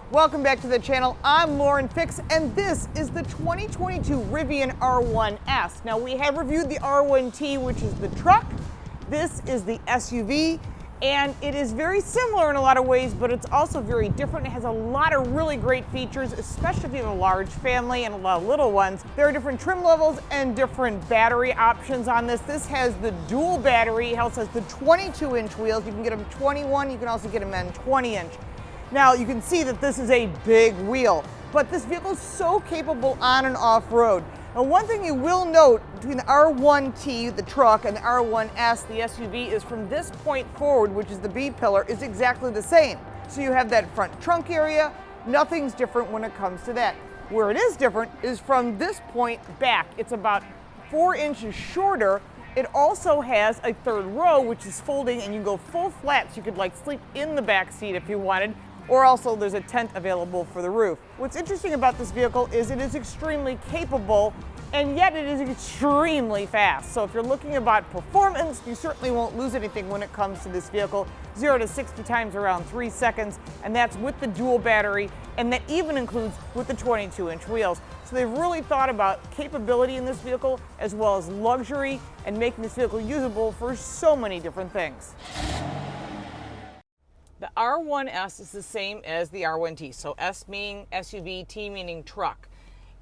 Welcome back to the channel. I'm Lauren Fix, and this is the 2022 Rivian R1S. Now, we have reviewed the R1T, which is the truck. This is the SUV, and it is very similar in a lot of ways, but it's also very different. It has a lot of really great features, especially if you have a large family and a lot of little ones. There are different trim levels and different battery options on this. This has the dual battery. It also has the 22-inch wheels. You can get them 21. You can also get them in 20-inch. Now, you can see that this is a big wheel, but this vehicle is so capable on and off-road. Now, one thing you will note between the R1T, the truck, and the R1S, the SUV, is from this point forward, which is the B pillar, is exactly the same. So you have that front trunk area. Nothing's different when it comes to that. Where it is different is from this point back. It's about 4 inches shorter. It also has a third row, which is folding, and you can go full flat, so you could like sleep in the back seat if you wanted. Or also there's a tent available for the roof. What's interesting about this vehicle is it is extremely capable, and yet it is extremely fast. So if you're looking about performance, you certainly won't lose anything when it comes to this vehicle. 0 to 60 times around 3 seconds, and that's with the dual battery, and that even includes with the 22-inch wheels. So they've really thought about capability in this vehicle as well as luxury and making this vehicle usable for so many different things. The R1S is the same as the R1T, so S meaning SUV, T meaning truck.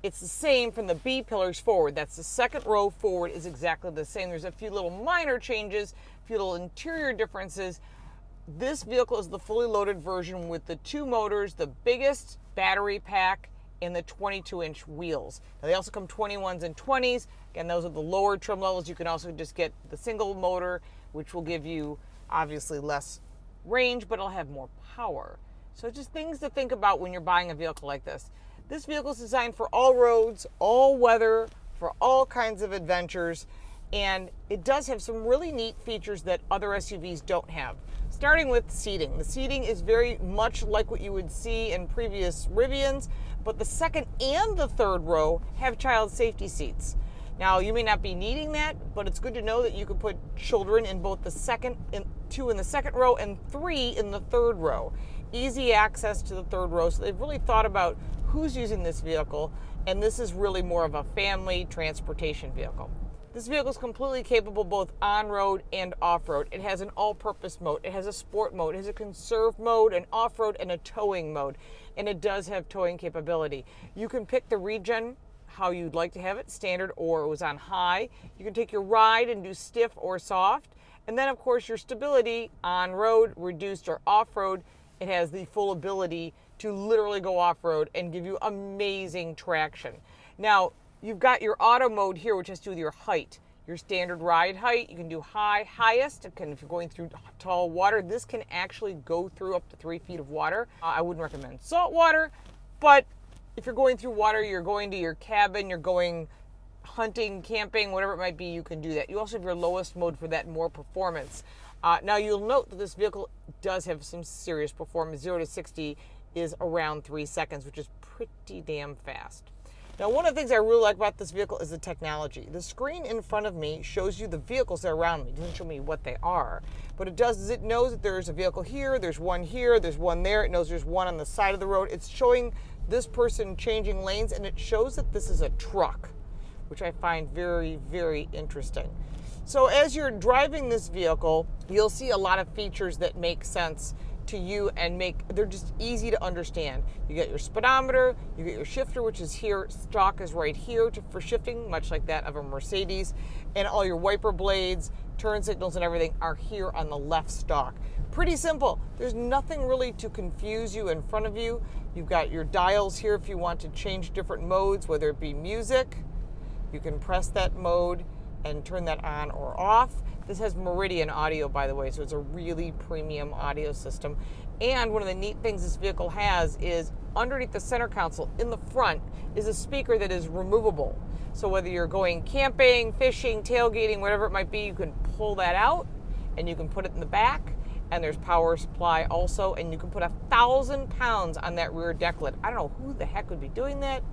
It's the same from the B pillars forward. That's the second row forward is exactly the same. There's a few little minor changes, a few little interior differences. This vehicle is the fully loaded version with the 2 motors, the biggest battery pack, and the 22-inch wheels. Now, they also come 21s and 20s. Again, those are the lower trim levels. You can also just get the single motor, which will give you obviously less range, but it'll have more power. So just things to think about when you're buying a vehicle like this. This vehicle is designed for all roads, all weather, for all kinds of adventures, and it does have some really neat features that other SUVs don't have. Starting with seating. The seating is very much like what you would see in previous Rivians, but the second and the third row have child safety seats. Now, you may not be needing that, but it's good to know that you can put children in both the second, 2 in the second row and 3 in the third row. Easy access to the third row. So they've really thought about who's using this vehicle, and this is really more of a family transportation vehicle. This vehicle is completely capable both on-road and off-road. It has an all-purpose mode. It has a sport mode. It has a conserve mode, an off-road, and a towing mode. And it does have towing capability. You can pick the regen how you'd like to have it, standard or it was on high. You can take your ride and do stiff or soft. And then, of course, your stability on road, reduced or off-road. It has the full ability to literally go off-road and give you amazing traction. Now, you've got your auto mode here, which has to do with your height. Your standard ride height, you can do highest. If you're going through tall water, this can actually go through up to 3 feet of water. I wouldn't recommend salt water, but if you're going through water, you're going to your cabin, you're going hunting, camping, whatever it might be, you can do that. You also have your lowest mode for that, more performance. Now, you'll note that this vehicle does have some serious performance. 0 to 60 is around 3 seconds, which is pretty damn fast. Now, one of the things I really like about this vehicle is the technology. The screen in front of me shows you the vehicles that are around me. It doesn't show me what they are. But it does is it knows that there's a vehicle here, there's one here, there's one there. It knows there's one on the side of the road. It's showing this person changing lanes, and it shows that this is a truck, which I find very, very interesting. So as you're driving this vehicle, you'll see a lot of features that make sense to you and they're just easy to understand. You get your speedometer, you get your shifter, which is here, stalk is right here for shifting, much like that of a Mercedes, and all your wiper blades, turn signals and everything are here on the left stalk. Pretty simple. There's nothing really to confuse you in front of you. You've got your dials here if you want to change different modes, whether it be music. You can press that mode and turn that on or off. This has Meridian audio, by the way, so it's a really premium audio system. And one of the neat things this vehicle has is underneath the center console in the front is a speaker that is removable. So whether you're going camping, fishing, tailgating, whatever it might be, you can pull that out and you can put it in the back. And there's power supply also, and you can put 1,000 pounds on that rear deck lid. I don't know who the heck would be doing that.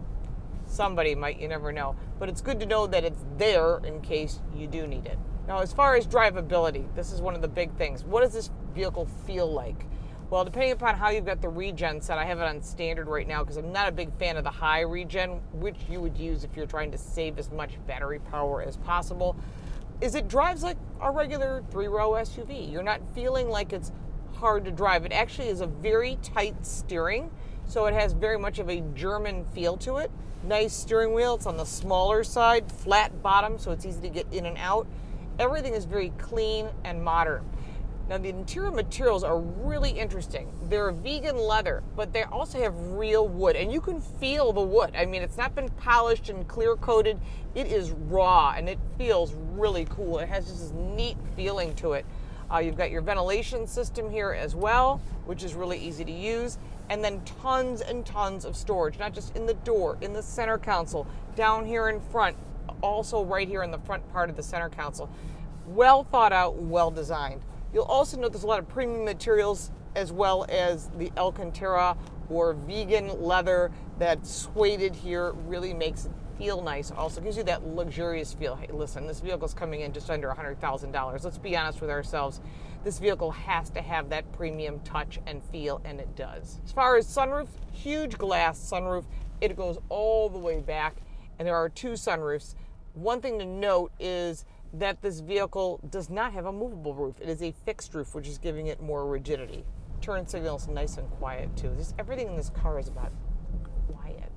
Somebody might, you never know. But it's good to know that it's there in case you do need it. Now, as far as drivability, this is one of the big things. What does this vehicle feel like? Well, depending upon how you've got the regen set, I have it on standard right now because I'm not a big fan of the high regen, which you would use if you're trying to save as much battery power as possible. It drives like a regular 3-row SUV. You're not feeling like it's hard to drive. It actually is a very tight steering, so it has very much of a German feel to it. Nice steering wheel. It's on the smaller side, flat bottom, so it's easy to get in and out. Everything is very clean and modern. Now, the interior materials are really interesting. They're vegan leather, but they also have real wood, and you can feel the wood. I mean, it's not been polished and clear coated. It is raw, and it feels really cool. It has just this neat feeling to it. You've got your ventilation system here as well, which is really easy to use, and then tons and tons of storage, not just in the door, in the center console, down here in front, also right here in the front part of the center console. Well thought out, well designed. You'll also note there's a lot of premium materials as well as the Alcantara or vegan leather that's suede here. Really makes it feel nice. Also gives you that luxurious feel. Hey, listen, this vehicle's coming in just under $100,000. Let's be honest with ourselves. This vehicle has to have that premium touch and feel, and it does. As far as sunroof, huge glass sunroof. It goes all the way back, and there are 2 sunroofs. One thing to note is that this vehicle does not have a movable roof. It is a fixed roof, which is giving it more rigidity. Turn signal's nice and quiet too. Just everything in this car is about quiet,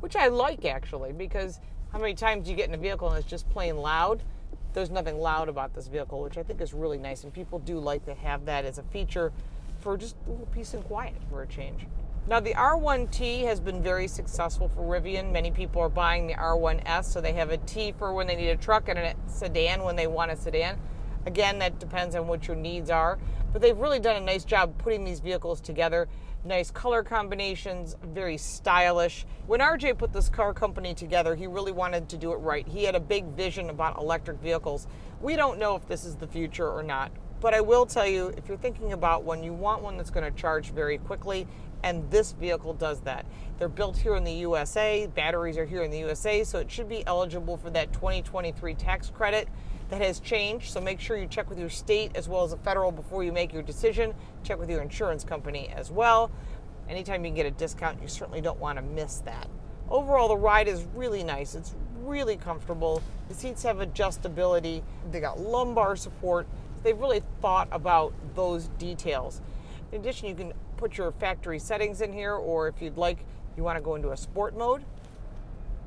which I like actually, because how many times do you get in a vehicle and it's just plain loud? There's nothing loud about this vehicle, which I think is really nice, and people do like to have that as a feature for just a little peace and quiet for a change. Now, the R1T has been very successful for Rivian. Many people are buying the R1S, so they have a T for when they need a truck and a sedan when they want a sedan. Again, that depends on what your needs are, but they've really done a nice job putting these vehicles together. Nice color combinations, very stylish. When RJ put this car company together, he really wanted to do it right. He had a big vision about electric vehicles. We don't know if this is the future or not, but I will tell you, if you're thinking about one, you want one that's going to charge very quickly, and this vehicle does that. They're built here in the USA, batteries are here in the USA, so it should be eligible for that 2023 tax credit. That has changed, so make sure you check with your state as well as the federal before you make your decision. Check with your insurance company as well. Anytime you can get a discount, you certainly don't want to miss that. Overall, the ride is really nice. It's really comfortable. The seats have adjustability. They got lumbar support. They've really thought about those details. In addition, you can put your factory settings in here, or if you'd like, you want to go into a sport mode.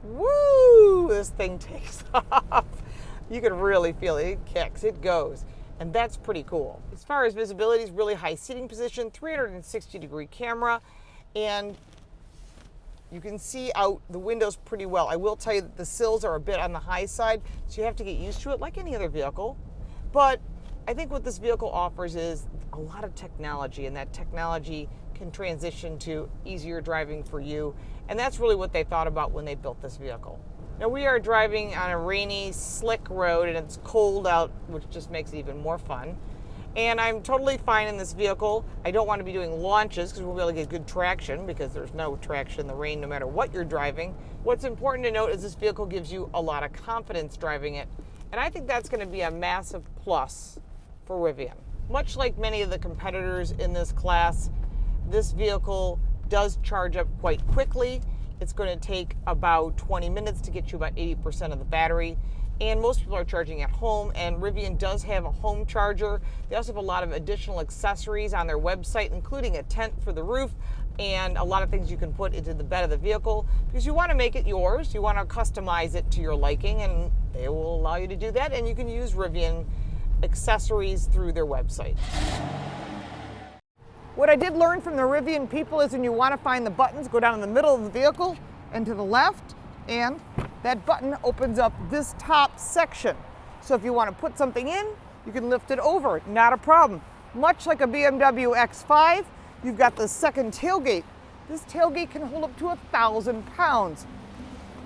Woo! This thing takes off. You can really feel it. It kicks, it goes. And that's pretty cool. As far as visibility, is really high seating position, 360-degree camera, and you can see out the windows pretty well. I will tell you that the sills are a bit on the high side, so you have to get used to it like any other vehicle. But I think what this vehicle offers is a lot of technology, and that technology can transition to easier driving for you. And that's really what they thought about when they built this vehicle. Now, we are driving on a rainy, slick road, and it's cold out, which just makes it even more fun. And I'm totally fine in this vehicle. I don't want to be doing launches because we'll be able to get good traction, because there's no traction in the rain no matter what you're driving. What's important to note is this vehicle gives you a lot of confidence driving it. And I think that's going to be a massive plus for Rivian. Much like many of the competitors in this class, this vehicle does charge up quite quickly. It's going to take about 20 minutes to get you about 80% of the battery. And most people are charging at home, and Rivian does have a home charger. They also have a lot of additional accessories on their website, including a tent for the roof and a lot of things you can put into the bed of the vehicle, because you want to make it yours. You want to customize it to your liking, and they will allow you to do that. And you can use Rivian accessories through their website. What I did learn from the Rivian people is when you want to find the buttons, go down in the middle of the vehicle and to the left, and that button opens up this top section. So if you want to put something in, you can lift it over, not a problem. Much like a BMW X5, you've got the second tailgate. This tailgate can hold up to 1,000 pounds.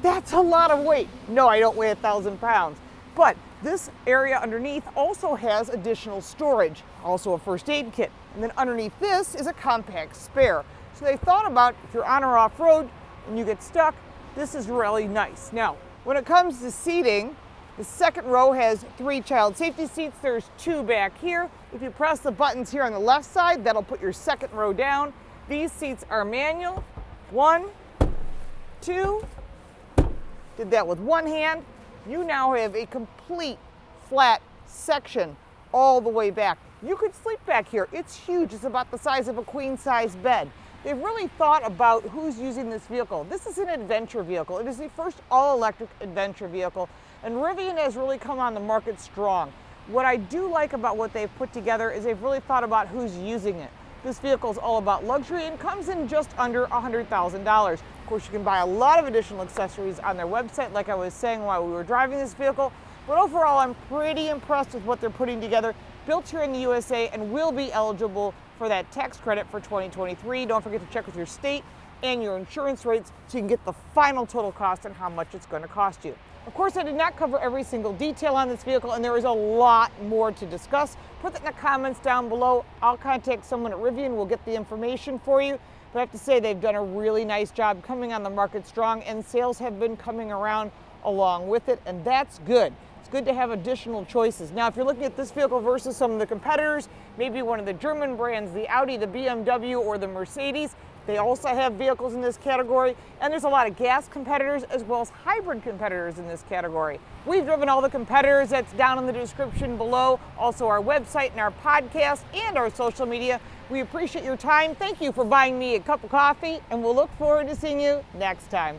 That's a lot of weight. No, I don't weigh 1,000 pounds. But this area underneath also has additional storage, also a first aid kit. And then underneath this is a compact spare. So they thought about if you're on or off road and you get stuck, this is really nice. Now, when it comes to seating, The second row has 3 child safety seats. There's 2 back here. If you press the buttons here on the left side, that'll put your second row down. These seats are manual. 1, 2, did that with one hand. You now have a complete flat section all the way back. You could sleep back here. It's huge. It's about the size of a queen-size bed. They've really thought about who's using this vehicle. This is an adventure vehicle. It is the first all-electric adventure vehicle, and Rivian has really come on the market strong. What I do like about what they've put together is they've really thought about who's using it. This vehicle is all about luxury and comes in just under $100,000. Of course, you can buy a lot of additional accessories on their website, like I was saying while we were driving this vehicle. But overall, I'm pretty impressed with what they're putting together. Built here in the USA and will be eligible for that tax credit for 2023. Don't forget to check with your state and your insurance rates so you can get the final total cost and how much it's going to cost you. Of course, I did not cover every single detail on this vehicle, and there is a lot more to discuss. Put that in the comments down below. I'll contact someone at Rivian. We'll get the information for you. But I have to say they've done a really nice job coming on the market strong, and sales have been coming around along with it, and that's good. It's good to have additional choices. Now, if you're looking at this vehicle versus some of the competitors, maybe one of the German brands, the Audi, the BMW, or the Mercedes, they also have vehicles in this category, and there's a lot of gas competitors as well as hybrid competitors in this category. We've driven all the competitors. That's down in the description below. Also our website and our podcast and our social media. We appreciate your time. Thank you for buying me a cup of coffee, and we'll look forward to seeing you next time.